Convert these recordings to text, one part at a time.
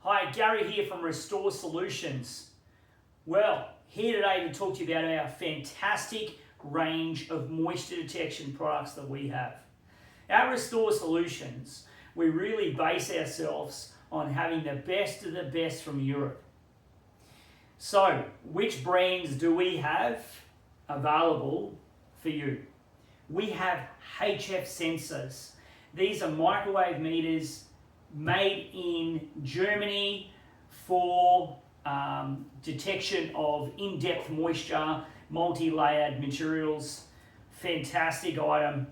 Hi, Gary here from Restore Solutions. Well, here today to talk to you about our fantastic range of moisture detection products that we have. At Restore Solutions, we really base ourselves on having the best of the best from Europe. So, which brands do we have available for you? We have HF sensors. These are microwave meters made in Germany for detection of in-depth moisture, multi-layered materials. Fantastic item,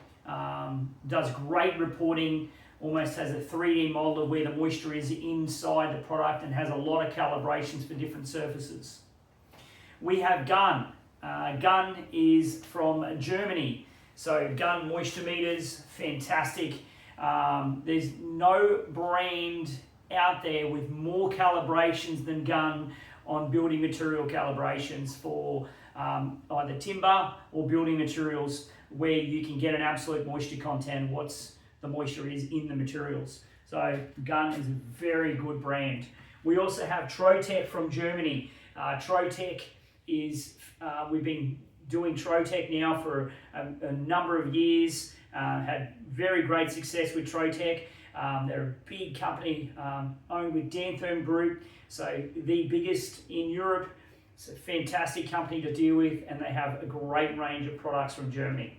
does great reporting, almost has a 3D model of where the moisture is inside the product and has a lot of calibrations for different surfaces. We have Gun. Gun is from Germany. So Gun moisture meters, fantastic. There's no brand out there with more calibrations than Gun on building material calibrations for either timber or building materials, where you can get an absolute moisture content, what's the moisture is in the materials. So Gun is a very good brand. We also have Trotec from Germany. Trotec is, we've been doing Trotec now for a number of years, had very great success with Trotec. They're a big company owned with Dantherm Group, so the biggest in Europe. It's a fantastic company to deal with, and they have a great range of products from Germany.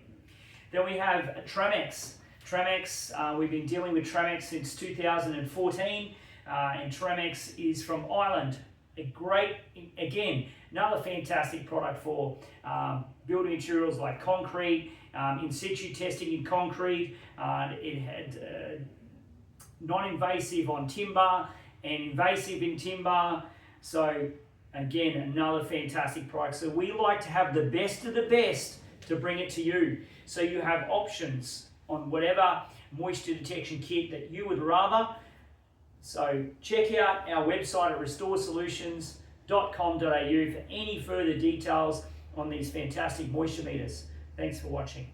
Then we have Tramex. Tramex, we've been dealing with Tramex since 2014, and Tramex is from Ireland. A great, again, another fantastic product for building materials like concrete, in situ testing in concrete. It had non-invasive on timber and invasive in timber. So again, another fantastic product. So we like to have the best of the best to bring it to you. So you have options on whatever moisture detection kit that you would rather. So check out our website at restoresolutions.com.au for any further details on these fantastic moisture meters. Thanks for watching.